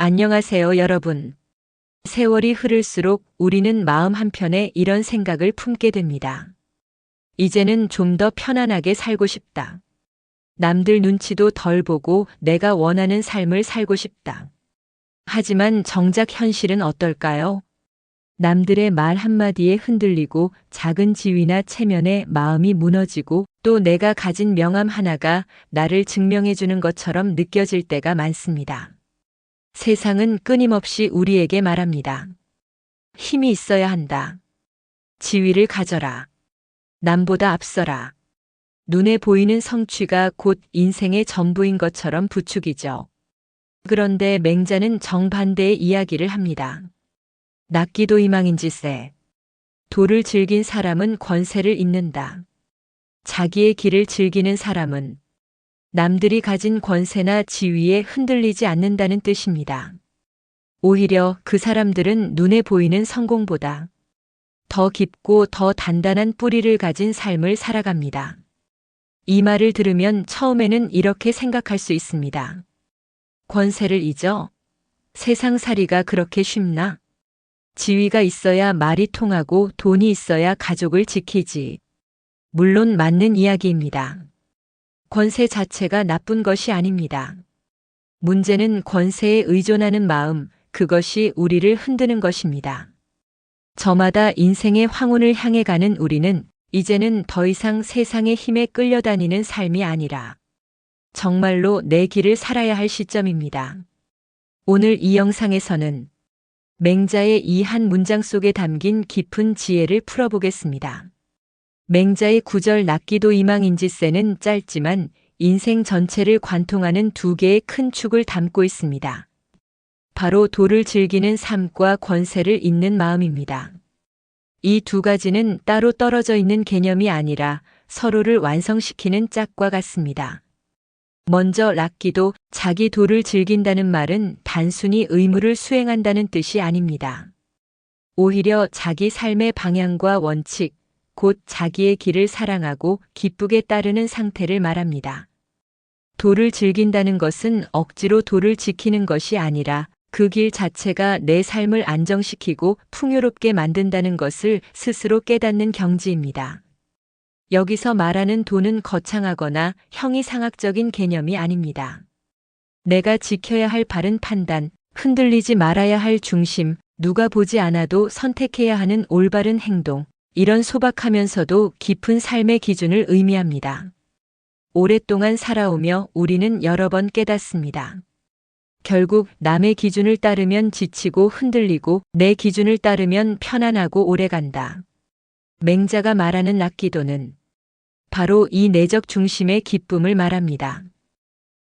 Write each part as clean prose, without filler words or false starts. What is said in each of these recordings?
안녕하세요, 여러분. 세월이 흐를수록 우리는 마음 한편에 이런 생각을 품게 됩니다. 이제는 좀 더 편안하게 살고 싶다. 남들 눈치도 덜 보고 내가 원하는 삶을 살고 싶다. 하지만 정작 현실은 어떨까요? 남들의 말 한마디에 흔들리고 작은 지위나 체면에 마음이 무너지고 또 내가 가진 명함 하나가 나를 증명해주는 것처럼 느껴질 때가 많습니다. 세상은 끊임없이 우리에게 말합니다. 힘이 있어야 한다. 지위를 가져라. 남보다 앞서라. 눈에 보이는 성취가 곧 인생의 전부인 것처럼 부추기죠. 그런데 맹자는 정반대의 이야기를 합니다. 낫기도 이망인지세. 도를 즐긴 사람은 권세를 잇는다. 자기의 길을 즐기는 사람은 남들이 가진 권세나 지위에 흔들리지 않는다는 뜻입니다. 오히려 그 사람들은 눈에 보이는 성공보다 더 깊고 더 단단한 뿌리를 가진 삶을 살아갑니다. 이 말을 들으면 처음에는 이렇게 생각할 수 있습니다. 권세를 잊어? 세상살이가 그렇게 쉽나? 지위가 있어야 말이 통하고 돈이 있어야 가족을 지키지. 물론 맞는 이야기입니다. 권세 자체가 나쁜 것이 아닙니다. 문제는 권세에 의존하는 마음, 그것이 우리를 흔드는 것입니다. 저마다 인생의 황혼을 향해 가는 우리는 이제는 더 이상 세상의 힘에 끌려다니는 삶이 아니라 정말로 내 길을 살아야 할 시점입니다. 오늘 이 영상에서는 맹자의 이 한 문장 속에 담긴 깊은 지혜를 풀어보겠습니다. 맹자의 구절 낫기도 이망인지세는 짧지만 인생 전체를 관통하는 두 개의 큰 축을 담고 있습니다. 바로 도를 즐기는 삶과 권세를 잇는 마음입니다. 이 두 가지는 따로 떨어져 있는 개념이 아니라 서로를 완성시키는 짝과 같습니다. 먼저 낫기도, 자기 도를 즐긴다는 말은 단순히 의무를 수행한다는 뜻이 아닙니다. 오히려 자기 삶의 방향과 원칙, 곧 자기의 길을 사랑하고 기쁘게 따르는 상태를 말합니다. 도를 즐긴다는 것은 억지로 도를 지키는 것이 아니라 그 길 자체가 내 삶을 안정시키고 풍요롭게 만든다는 것을 스스로 깨닫는 경지입니다. 여기서 말하는 도는 거창하거나 형이상학적인 개념이 아닙니다. 내가 지켜야 할 바른 판단, 흔들리지 말아야 할 중심, 누가 보지 않아도 선택해야 하는 올바른 행동, 이런 소박하면서도 깊은 삶의 기준을 의미합니다. 오랫동안 살아오며 우리는 여러 번 깨닫습니다. 결국 남의 기준을 따르면 지치고 흔들리고 내 기준을 따르면 편안하고 오래간다. 맹자가 말하는 낫기도는 바로 이 내적 중심의 기쁨을 말합니다.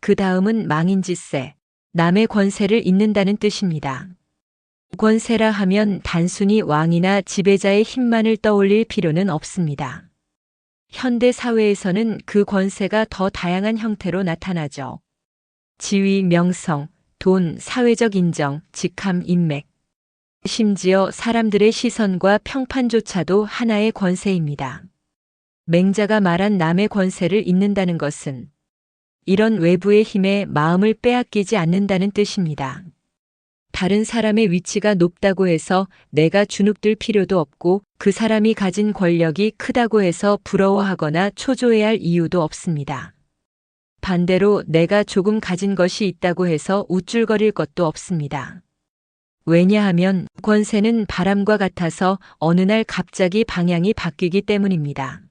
그 다음은 망인지세, 남의 권세를 잇는다는 뜻입니다. 권세라 하면 단순히 왕이나 지배자의 힘만을 떠올릴 필요는 없습니다. 현대 사회에서는 그 권세가 더 다양한 형태로 나타나죠. 지위, 명성, 돈, 사회적 인정, 직함, 인맥. 심지어 사람들의 시선과 평판조차도 하나의 권세입니다. 맹자가 말한 남의 권세를 잇는다는 것은 이런 외부의 힘에 마음을 빼앗기지 않는다는 뜻입니다. 다른 사람의 위치가 높다고 해서 내가 주눅들 필요도 없고 그 사람이 가진 권력이 크다고 해서 부러워하거나 초조해야 할 이유도 없습니다. 반대로 내가 조금 가진 것이 있다고 해서 우쭐거릴 것도 없습니다. 왜냐하면 권세는 바람과 같아서 어느 날 갑자기 방향이 바뀌기 때문입니다.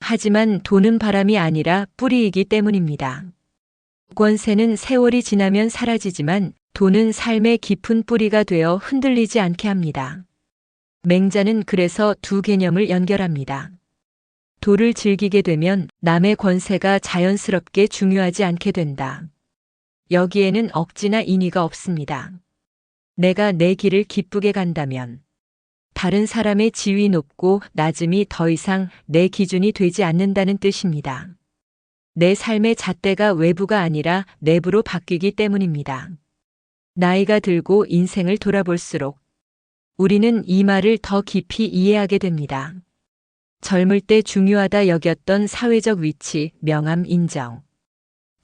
하지만 돈은 바람이 아니라 뿌리이기 때문입니다. 권세는 세월이 지나면 사라지지만 돈은 삶의 깊은 뿌리가 되어 흔들리지 않게 합니다. 맹자는 그래서 두 개념을 연결합니다. 도를 즐기게 되면 남의 권세가 자연스럽게 중요하지 않게 된다. 여기에는 억지나 인위가 없습니다. 내가 내 길을 기쁘게 간다면 다른 사람의 지위 높고 낮음이 더 이상 내 기준이 되지 않는다는 뜻입니다. 내 삶의 잣대가 외부가 아니라 내부로 바뀌기 때문입니다. 나이가 들고 인생을 돌아볼수록 우리는 이 말을 더 깊이 이해하게 됩니다. 젊을 때 중요하다 여겼던 사회적 위치, 명함, 인정.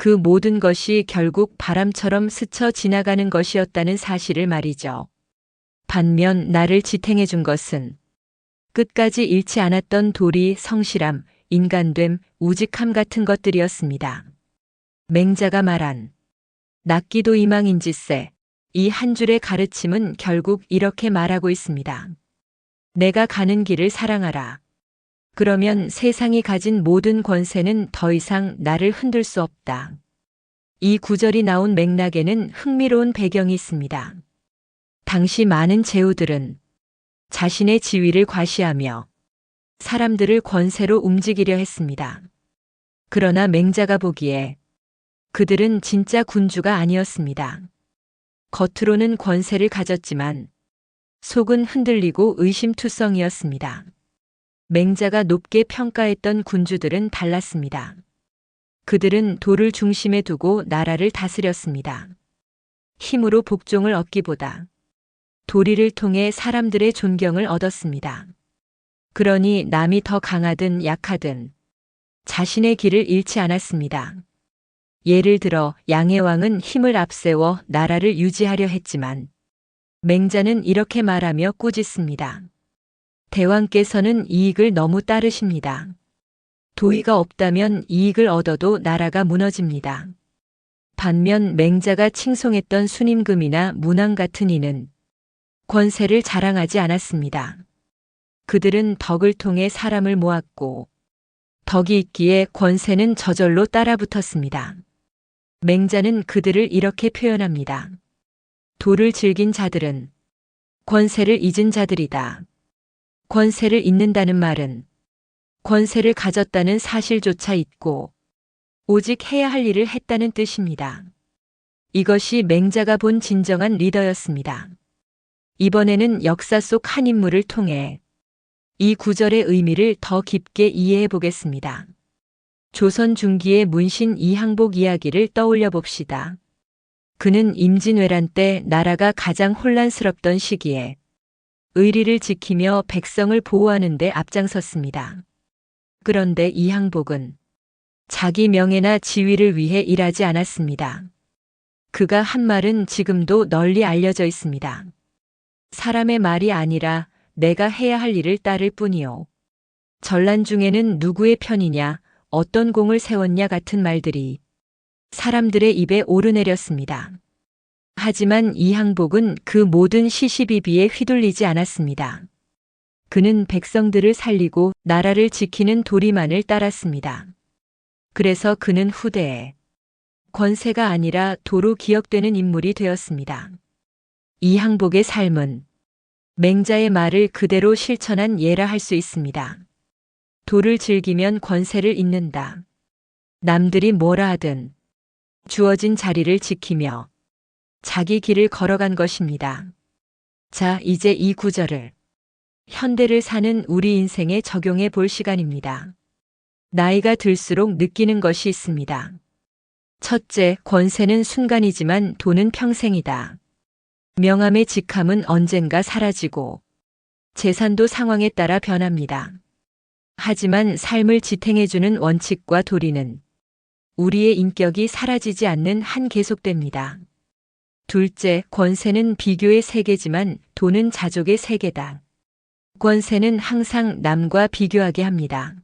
그 모든 것이 결국 바람처럼 스쳐 지나가는 것이었다는 사실을 말이죠. 반면 나를 지탱해 준 것은 끝까지 잃지 않았던 도리, 성실함, 인간됨, 우직함 같은 것들이었습니다. 맹자가 말한 낫기도 이망인지세, 이 한 줄의 가르침은 결국 이렇게 말하고 있습니다. 내가 가는 길을 사랑하라. 그러면 세상이 가진 모든 권세는 더 이상 나를 흔들 수 없다. 이 구절이 나온 맥락에는 흥미로운 배경이 있습니다. 당시 많은 제후들은 자신의 지위를 과시하며 사람들을 권세로 움직이려 했습니다. 그러나 맹자가 보기에 그들은 진짜 군주가 아니었습니다. 겉으로는 권세를 가졌지만 속은 흔들리고 의심투성이었습니다. 맹자가 높게 평가했던 군주들은 달랐습니다. 그들은 도를 중심에 두고 나라를 다스렸습니다. 힘으로 복종을 얻기보다 도리를 통해 사람들의 존경을 얻었습니다. 그러니 남이 더 강하든 약하든 자신의 길을 잃지 않았습니다. 예를 들어 양해왕은 힘을 앞세워 나라를 유지하려 했지만 맹자는 이렇게 말하며 꾸짖습니다. 대왕께서는 이익을 너무 따르십니다. 도의가 없다면 이익을 얻어도 나라가 무너집니다. 반면 맹자가 칭송했던 순임금이나 문왕 같은 이는 권세를 자랑하지 않았습니다. 그들은 덕을 통해 사람을 모았고 덕이 있기에 권세는 저절로 따라붙었습니다. 맹자는 그들을 이렇게 표현합니다. 도를 즐긴 자들은 권세를 잊은 자들이다. 권세를 잊는다는 말은 권세를 가졌다는 사실조차 잊고 오직 해야 할 일을 했다는 뜻입니다. 이것이 맹자가 본 진정한 리더였습니다. 이번에는 역사 속 한 인물을 통해 이 구절의 의미를 더 깊게 이해해 보겠습니다. 조선 중기의 문신 이항복 이야기를 떠올려 봅시다. 그는 임진왜란 때 나라가 가장 혼란스럽던 시기에 의리를 지키며 백성을 보호하는 데 앞장섰습니다. 그런데 이항복은 자기 명예나 지위를 위해 일하지 않았습니다. 그가 한 말은 지금도 널리 알려져 있습니다. 사람의 말이 아니라 내가 해야 할 일을 따를 뿐이요. 전란 중에는 누구의 편이냐, 어떤 공을 세웠냐 같은 말들이 사람들의 입에 오르내렸습니다. 하지만 이항복은 그 모든 시시비비에 휘둘리지 않았습니다. 그는 백성들을 살리고 나라를 지키는 도리만을 따랐습니다. 그래서 그는 후대에 권세가 아니라 도로 기억되는 인물이 되었습니다. 이항복의 삶은 맹자의 말을 그대로 실천한 예라 할 수 있습니다. 도를 즐기면 권세를 잊는다. 남들이 뭐라 하든 주어진 자리를 지키며 자기 길을 걸어간 것입니다. 자, 이제 이 구절을 현대를 사는 우리 인생에 적용해 볼 시간입니다. 나이가 들수록 느끼는 것이 있습니다. 첫째, 권세는 순간이지만 도는 평생이다. 명함의 직함은 언젠가 사라지고 재산도 상황에 따라 변합니다. 하지만 삶을 지탱해주는 원칙과 도리는 우리의 인격이 사라지지 않는 한 계속됩니다. 둘째, 권세는 비교의 세계지만 도는 자족의 세계다. 권세는 항상 남과 비교하게 합니다.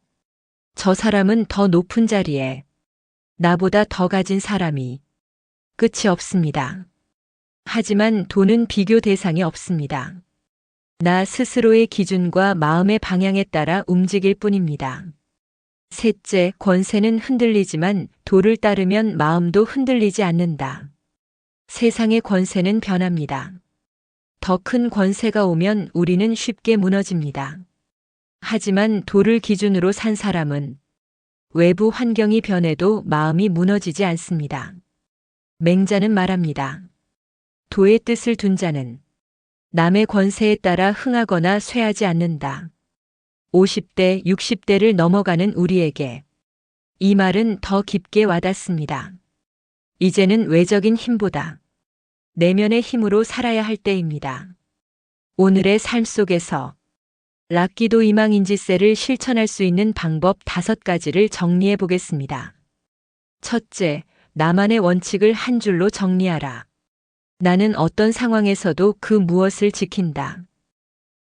저 사람은 더 높은 자리에 나보다 더 가진 사람이 끝이 없습니다. 하지만 도는 비교 대상이 없습니다. 나 스스로의 기준과 마음의 방향에 따라 움직일 뿐입니다. 셋째, 권세는 흔들리지만 도를 따르면 마음도 흔들리지 않는다. 세상의 권세는 변합니다. 더 큰 권세가 오면 우리는 쉽게 무너집니다. 하지만 도를 기준으로 산 사람은 외부 환경이 변해도 마음이 무너지지 않습니다. 맹자는 말합니다. 도의 뜻을 둔 자는 남의 권세에 따라 흥하거나 쇠하지 않는다. 50대, 60대를 넘어가는 우리에게 이 말은 더 깊게 와닿습니다. 이제는 외적인 힘보다 내면의 힘으로 살아야 할 때입니다. 오늘의 삶 속에서 락기도 이망인지세를 실천할 수 있는 방법 5가지를 정리해 보겠습니다. 첫째, 나만의 원칙을 한 줄로 정리하라. 나는 어떤 상황에서도 그 무엇을 지킨다.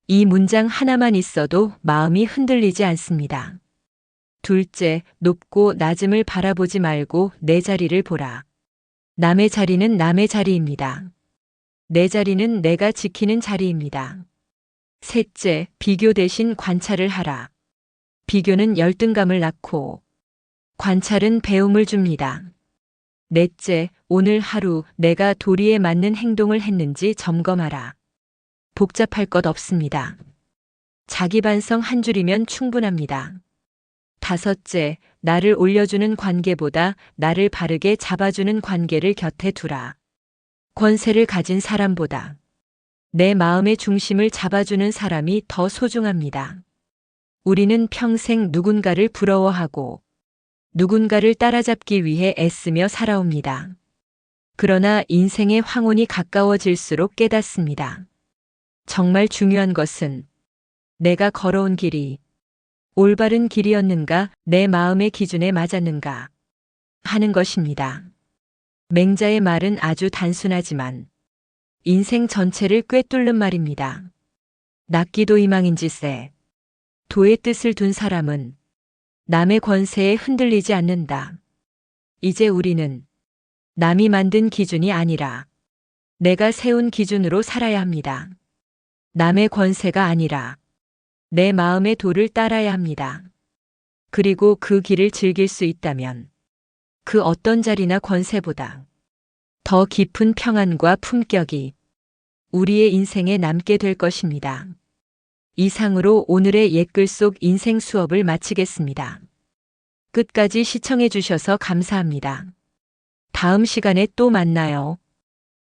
이 문장 하나만 있어도 마음이 흔들리지 않습니다. 둘째, 높고 낮음을 바라보지 말고 내 자리를 보라. 남의 자리는 남의 자리입니다. 내 자리는 내가 지키는 자리입니다. 셋째, 비교 대신 관찰을 하라. 비교는 열등감을 낳고 관찰은 배움을 줍니다. 넷째, 오늘 하루 내가 도리에 맞는 행동을 했는지 점검하라. 복잡할 것 없습니다. 자기 반성 한 줄이면 충분합니다. 다섯째, 나를 올려주는 관계보다 나를 바르게 잡아주는 관계를 곁에 두라. 권세를 가진 사람보다 내 마음의 중심을 잡아주는 사람이 더 소중합니다. 우리는 평생 누군가를 부러워하고 누군가를 따라잡기 위해 애쓰며 살아옵니다. 그러나 인생의 황혼이 가까워질수록 깨닫습니다. 정말 중요한 것은 내가 걸어온 길이 올바른 길이었는가, 내 마음의 기준에 맞았는가 하는 것입니다. 맹자의 말은 아주 단순하지만 인생 전체를 꿰뚫는 말입니다. 낫기도 이망인지세. 도의 뜻을 둔 사람은 남의 권세에 흔들리지 않는다. 이제 우리는 남이 만든 기준이 아니라 내가 세운 기준으로 살아야 합니다. 남의 권세가 아니라 내 마음의 도를 따라야 합니다. 그리고 그 길을 즐길 수 있다면 그 어떤 자리나 권세보다 더 깊은 평안과 품격이 우리의 인생에 남게 될 것입니다. 이상으로 오늘의 옛글 속 인생 수업을 마치겠습니다. 끝까지 시청해 주셔서 감사합니다. 다음 시간에 또 만나요.